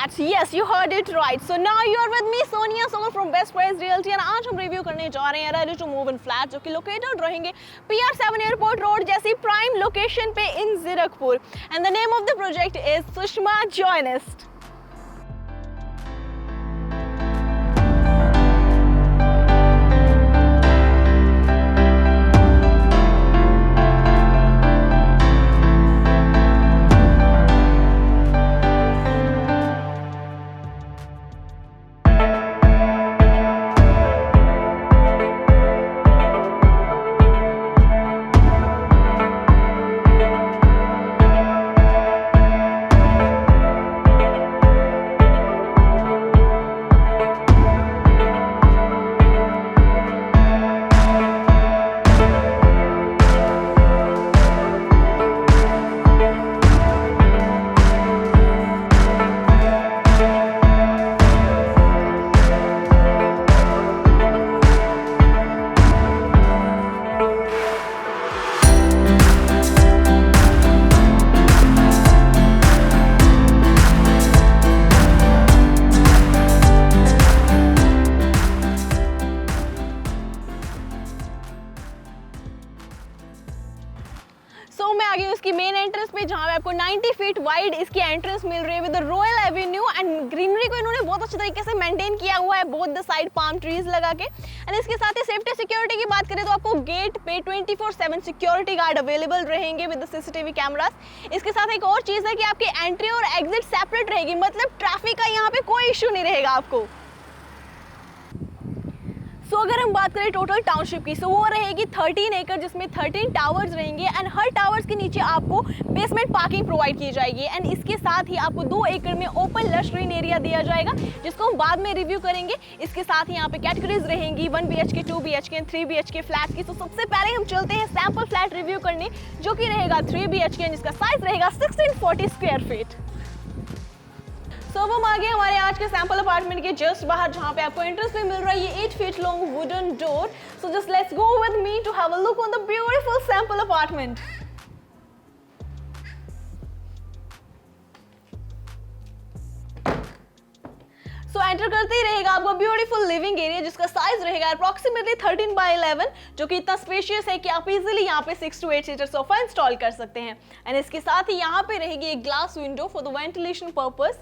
flats. Yes, you heard it right. So now you are with me, Sonia Sogar from Best Price Realty, and आज हम review करने जा रहे हैं ready to move in flat जो कि located रहेंगे PR7 एयरपोर्ट रोड जैसी प्राइम लोकेशन पे in Zirakpur. And the name of the project is Sushma Joynest. So मैं आ गई उसकी मेन एंट्रेंस पे जहाँ पे आपको 90 फीट वाइड इसकी एंट्रेंस मिल रही है with royal Avenue and greenery को इन्होंने बहुत अच्छे तरीके से मेंटेन किया हुआ है both the side palm trees लगा के. एंड इसके साथ ही सेफ्टी सिक्योरिटी की बात करें तो आपको गेट पे 24/7 सिक्योरिटी गार्ड अवेलेबल रहेंगे विद सीसीटीवी कैमरास. इसके साथ एक और चीज़ है कि आपकी एंट्री और एग्जिट सेपरेट रहेगी, मतलब ट्रैफिक का यहाँ पे कोई इशू नहीं रहेगा आपको. सो अगर हम बात करें टोटल टाउनशिप की, वो रहेगी 13 एकड़ जिसमें 13 टावर्स रहेंगे एंड हर टावर्स के नीचे आपको बेसमेंट पार्किंग प्रोवाइड की जाएगी. एंड इसके साथ ही आपको 2 एकड़ में ओपन लश ग्रीन एरिया दिया जाएगा जिसको हम बाद में रिव्यू करेंगे. इसके साथ ही यहाँ पे कैटेगरीज रहेंगी 1 BHK, 2 BHK and 3 BHK flat की. तो सबसे पहले हम चलते हैं सैम्पल फ्लैट रिव्यू करने जो कि रहेगा 3 BHK जिसका साइज रहेगा 1640 स्क्वायर फीट. सो अब हम आ गए हमारे आज के सैंपल अपार्टमेंट के जस्ट बाहर जहाँ पे आपको एंट्रेंस पे मिल रहा है ये 8 feet long wooden door. So just let's go with me to have a look on the beautiful sample apartment. So enter करते ही रहेगा आपको ब्यूटीफुल लिविंग एरिया जिसका साइज रहेगा अप्रॉक्सीमेटली 13/11 जो कि इतना स्पेशियस है कि आप इजीली यहाँ पे 6 to 8 सीटर सोफा इंस्टॉल कर सकते हैं. एंड इसके साथ ही यहाँ पे रहेगी एक glass window for the ventilation purpose.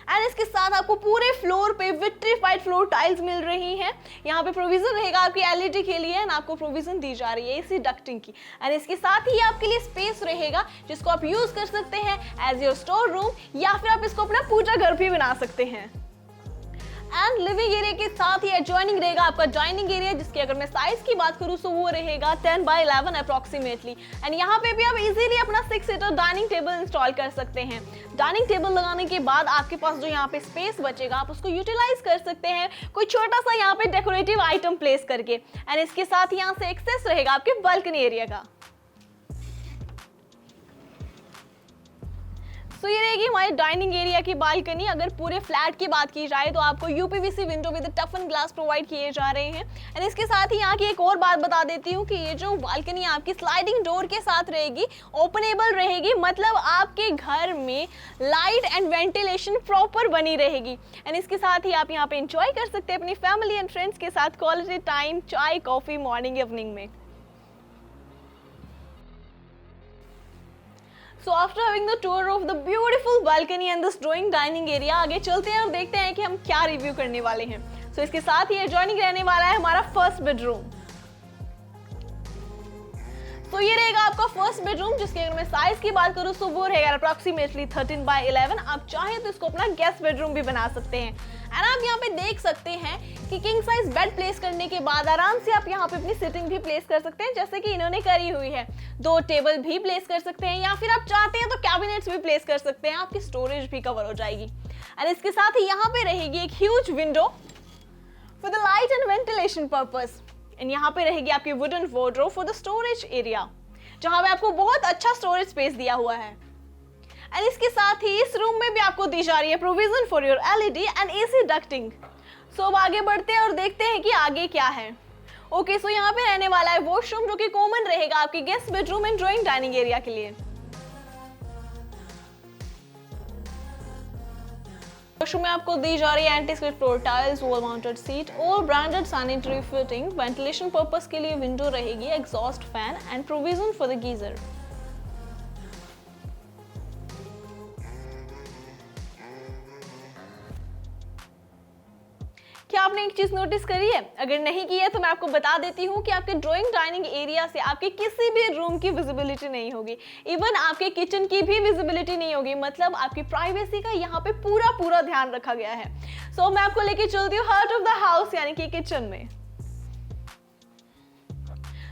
And इसके साथ आपको पूरे फ्लोर पे विट्रीफाइड फ्लोर टाइल्स मिल रही हैं. यहाँ पे प्रोविजन रहेगा आपकी LED के लिए एंड आपको प्रोविजन दी जा रही है AC डक्टिंग की. एंड इसके साथ ही आपके लिए स्पेस रहेगा जिसको आप यूज कर सकते हैं एज योर स्टोर रूम या फिर आप इसको अपना पूजा घर भी बना सकते हैं. एंड लिविंग एरिया के साथ ही एडजॉइनिंग रहेगा आपका डाइनिंग एरिया जिसकी अगर मैं साइज की बात करूं तो वो रहेगा 10/11 अप्रॉक्सीमेटली. एंड यहाँ पे भी आप इजीली अपना 6 सीटर डाइनिंग टेबल इंस्टॉल कर सकते हैं. डाइनिंग टेबल लगाने के बाद आपके पास जो यहाँ पे स्पेस बचेगा आप उसको यूटिलाइज कर सकते हैं कोई छोटा सा यहाँ पे डेकोरेटिव आइटम प्लेस करके. एंड इसके साथ यहाँ से एक्सेस रहेगा आपके बालकनी एरिया का. सो ये रहेगी हमारी डाइनिंग एरिया की बालकनी. अगर पूरे फ्लैट की बात की जाए तो आपको UPVC window with टफन glass provide किए जा रहे हैं. एंड इसके साथ ही यहाँ की एक और बात बता देती हूँ कि ये जो बालकनी आपकी स्लाइडिंग डोर के साथ रहेगी, ओपनेबल रहेगी, मतलब आपके घर में लाइट एंड वेंटिलेशन प्रॉपर बनी रहेगी. एंड इसके साथ ही आप यहाँ पे इंजॉय कर सकते हैं अपनी फैमिली एंड फ्रेंड्स के साथ क्वालिटी टाइम, चाय कॉफी मॉर्निंग इवनिंग में. So after having the tour of the beautiful balcony and this drawing dining area, आगे चलते हैं और देखते हैं कि हम क्या रिव्यू करने वाले हैं. So इसके साथ ही एडजॉइनिंग रहने वाला है हमारा फर्स्ट बेडरूम. तो ये रहेगा आपका फर्स्ट बेडरूम जिसके अगर मैं साइज की बात करूँ तो वो रहेगा अप्रॉक्सीमेटली 13/11. आप चाहें तो इसको अपना गेस्ट बेडरूम भी बना सकते हैं. एंड आप यहाँ पे देख सकते हैं कि किंग साइज बेड प्लेस करने के बाद आराम से आप यहाँ पे अपनी सिटिंग भी प्लेस कर सकते हैं जैसे कि इन्होंने करी हुई है. 2 टेबल भी प्लेस कर सकते हैं या फिर आप चाहते हैं तो कैबिनेट्स भी प्लेस कर सकते हैं, आपकी स्टोरेज भी कवर हो जाएगी. एंड इसके साथ ही यहाँ पे रहेगी एक huge window for the light and ventilation purpose. And यहाँ पे रहेगी आपकी wooden wardrobe for the storage area जहाँ पे आपको बहुत अच्छा स्टोरेज स्पेस दिया हुआ है. एंड इसके साथ ही इस रूम में भी आपको दी जा रही है provision for your LED and AC ducting. So अब आगे बढ़ते हैं और देखते हैं कि आगे क्या है. ओके, सो यहाँ पे रहने वाला है वॉशरूम जो कि कॉमन रहेगा आपके guest bedroom and drawing dining area के लिए. वॉशरूम में आपको दी जा रही है anti skid floor tiles, wall mounted seat और branded sanitary fitting. Ventilation purpose के लिए विंडो रहेगी, exhaust fan and provision for the geyser. क्या आपने एक चीज नोटिस करी है? अगर नहीं की है तो मैं आपको बता देती हूँ कि आपके ड्राइंग डाइनिंग एरिया से आपके किसी भी रूम की विजिबिलिटी नहीं होगी, इवन आपके किचन की भी विजिबिलिटी नहीं होगी। मतलब आपकी प्राइवेसी का यहाँ पे पूरा ध्यान रखा गया है। सो मैं आपको लेके चलती हूँ हार्ट ऑफ द हाउस यानी कि किचन में।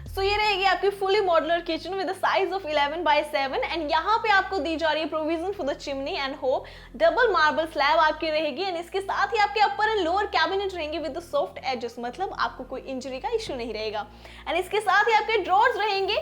तो ये रहेगी आपकी fully modular kitchen with size of 11x7 and यहाँ पे आपको दी जा रही है provision for the chimney and होब। डबल मार्बल स्लैब आपकी रहेगी एंड इसके साथ ही आपके अपर एंड लोअर कैबिनेट रहेंगे विद सॉफ्ट एजेस, मतलब आपको कोई इंजरी का इश्यू नहीं रहेगा। एंड इसके साथ ही आपके ड्रॉर्स रहेंगे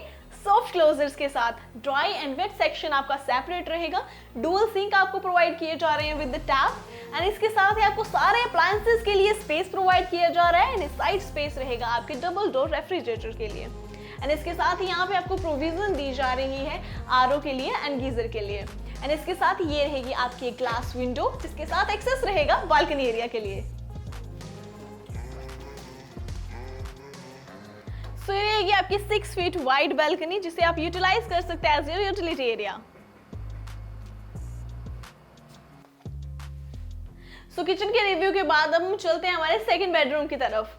सॉफ्ट क्लोजर्स के साथ। ड्राई एंड वेट सेक्शन आपका सेपरेट रहेगा। डुअल सिंक आपको प्रोवाइड किए जा रहे हैं विद द टैप एंड इसके साथ ही आपको सारे अप्लायंसेस के लिए स्पेस प्रोवाइड किया जा रहा है एंड साइड स्पेस रहेगा आपके डबल डोर रेफ्रिजरेटर के लिए। एंड इसके साथ ही यहाँ पे आपको प्रोविजन दी जा रही है आरओ के लिए एंड गीजर के लिए। एंड इसके साथ ये रहेगी आपकी एक ग्लास विंडो जिसके साथ एक्सेस रहेगा बालकनी एरिया के लिए। सो ये रहेगी आपकी 6 फीट वाइड बालकनी जिसे आप यूटिलाइज कर सकते हैं as your utility area. So kitchen के रिव्यू के बाद अब हम चलते हैं हमारे सेकंड बेडरूम की तरफ।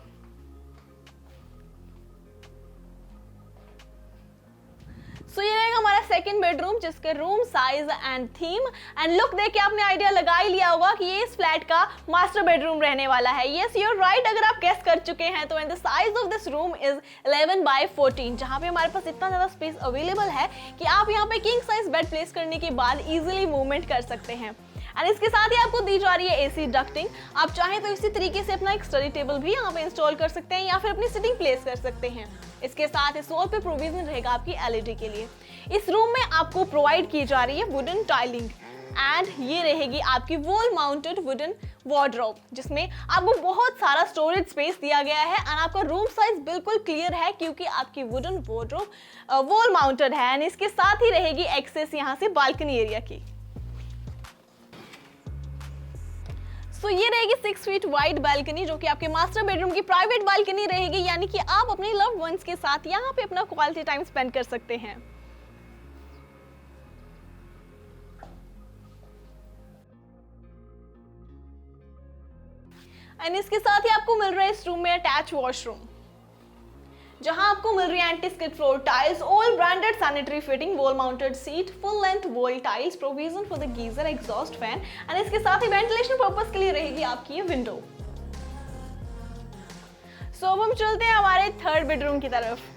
सो ये रहेगा हमारा सेकंड बेडरूम जिसके room size and theme and look देख के आपने आइडिया लगा ही लिया होगा कि ये इस फ्लैट का मास्टर बेडरूम रहने वाला है। यस यू आर राइट, अगर आप गेस कर चुके हैं तो and the size of this room is 11x14 जहां पे हमारे पास इतना ज्यादा स्पेस अवेलेबल है कि आप यहाँ पे किंग साइज बेड प्लेस करने के बाद इजिली मूवमेंट कर सकते हैं। एंड इसके साथ ही आपको दी जा रही है एसी डक्टिंग। आप चाहें तो इसी तरीके से अपना एक स्टडी टेबल भी यहाँ पे इंस्टॉल कर सकते हैं या फिर अपनी सिटिंग प्लेस कर सकते हैं। इसके साथ इस वॉल पे प्रोविजन रहेगा आपकी एलईडी के लिए। इस रूम में आपको प्रोवाइड की जा रही है वुडन टाइलिंग एंड ये रहेगी आपकी वॉल माउंटेड वुडन वार्डरोब जिसमें आपको बहुत सारा स्टोरेज स्पेस दिया गया है एंड आपका रूम साइज बिल्कुल क्लियर है क्योंकि आपकी वुडन वार्डरोब वॉल माउंटेड है। एंड इसके साथ ही रहेगी एक्सेस यहाँ से बालकनी एरिया की। तो ये रहेगी 6 फीट वाइड बालकनी जो कि आपके मास्टर बेडरूम की प्राइवेट बालकनी रहेगी, यानी कि आप अपने लव्ड वंस के साथ यहाँ पे अपना क्वालिटी टाइम स्पेंड कर सकते हैं। एंड इसके साथ ही आपको मिल रहा है इस रूम में अटैच वॉशरूम जहां आपको मिल रही है anti skid floor tiles, all branded sanitary fitting, wall mounted seat, full length wall tiles, provision for the geyser, exhaust fan and इसके साथ ही वेंटिलेशन पर्पस के लिए रहेगी आपकी ये विंडो। सो अब हम चलते हैं हमारे थर्ड बेडरूम की तरफ।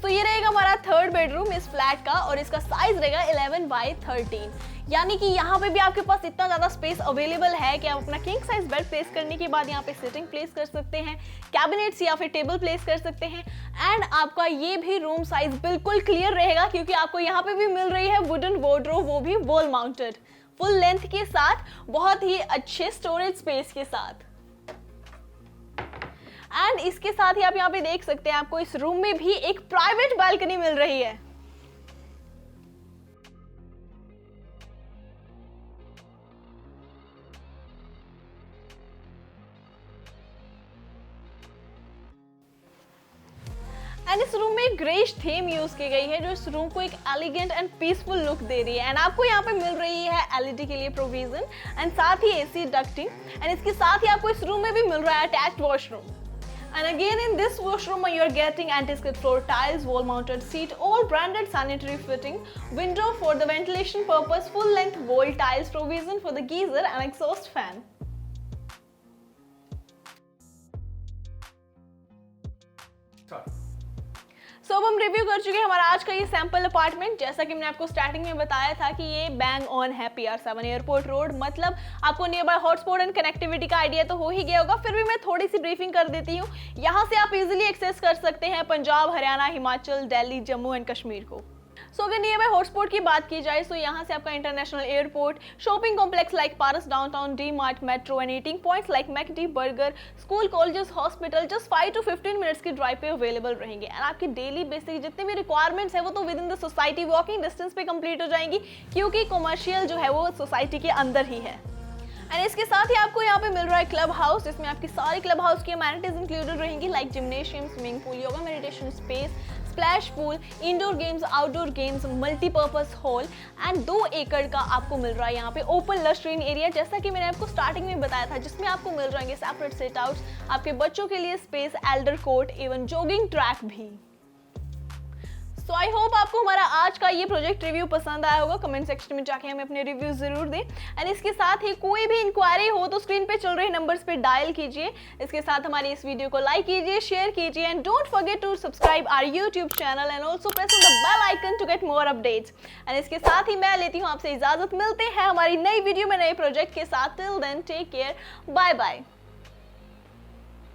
तो ये रहेगा हमारा थर्ड बेडरूम इस फ्लैट का और इसका साइज रहेगा 11x13, यानी कि यहाँ पे भी आपके पास इतना ज्यादा स्पेस अवेलेबल है कि आप अपना किंग साइज बेड प्लेस करने के बाद यहाँ पे सिटिंग प्लेस कर सकते हैं, कैबिनेट्स या फिर टेबल प्लेस कर सकते हैं। एंड आपका ये भी रूम साइज बिल्कुल क्लियर रहेगा क्योंकि आपको यहाँ पे भी मिल रही है वुडन वार्डरोब, वो भी वॉल माउंटेड फुल लेंथ के साथ, बहुत ही अच्छे स्टोरेज स्पेस के साथ। एंड इसके साथ ही आप यहाँ पे देख सकते हैं आपको इस रूम में भी एक प्राइवेट बालकनी मिल रही है। एंड इस रूम में एक ग्रेइश थीम यूज की गई है जो इस रूम को एक एलिगेंट एंड पीसफुल लुक दे रही है। एंड आपको यहाँ पे मिल रही है एलईडी के लिए प्रोविजन एंड साथ ही एसी डक्टिंग एंड इसके साथ ही आपको इस रूम में भी मिल रहा है attached washroom. And again in this washroom you are getting anti-skid floor tiles, wall mounted seat, all branded sanitary fitting, window for the ventilation purpose, full length wall tiles, provision for the geyser and exhaust fan. सो अब हम review कर चुके हैं हमारा आज का ये sample apartment. जैसा कि मैंने आपको स्टार्टिंग में बताया था कि ये बैंग ऑन है PR7 एयरपोर्ट रोड, मतलब आपको near by hotspot and connectivity का आइडिया तो हो ही गया होगा, फिर भी मैं थोड़ी सी ब्रीफिंग कर देती हूँ। यहाँ से आप इजीली एक्सेस कर सकते हैं पंजाब, हरियाणा, हिमाचल, दिल्ली, जम्मू एंड कश्मीर को। सो अगर नियर बाय हॉटस्पॉट की बात की जाए, सो यहाँ से आपका international airport, shopping complex like Paras downtown, D mart, metro and eating points like McD, burger, school, colleges, hospital just 5 to 15 minutes की ड्राइव पे अवेलेबल रहेंगे। एंड आपकी डेली बेसिक जितने भी रिक्वायरमेंट्स है वो तो with in the society walking distance पे कंप्लीट हो जाएंगी, क्योंकि कमर्शियल जो है वो सोसाइटी के अंदर ही है। एंड इसके साथ ही आपको यहाँ पे मिल रहा है क्लब हाउस, जिसमें आपकी सारी क्लब हाउस की अमेनिटीज इंक्लूडेड रहेंगी like gymnasium, swimming pool, yoga meditation space, splash pool, indoor games, outdoor games, multipurpose hall and 2 एकड़ का आपको मिल रहा है यहाँ पे ओपन लश ग्रीन एरिया, जैसा कि मैंने आपको स्टार्टिंग में बताया था, जिसमें आपको मिल जाएंगे सेपरेट सिट आउट्स, आपके बच्चों के लिए space, Elder court, even jogging track भी। तो आई होप आपको हमारा आज का ये प्रोजेक्ट रिव्यू पसंद आया होगा। कमेंट सेक्शन में जाके हमें अपने रिव्यू जरूर दें। एंड इसके साथ ही कोई भी इंक्वायरी हो तो स्क्रीन पे चल रहे नंबर्स पे डायल कीजिए। इसके साथ हमारी इस वीडियो को लाइक कीजिए, शेयर कीजिए and don't forget to subscribe our YouTube channel and also press the bell icon to get more updates. And इसके साथ ही मैं लेती हूँ आपसे इजाजत, मिलते हैं हमारी नई वीडियो में नए प्रोजेक्ट के साथ। Till then take care, bye bye.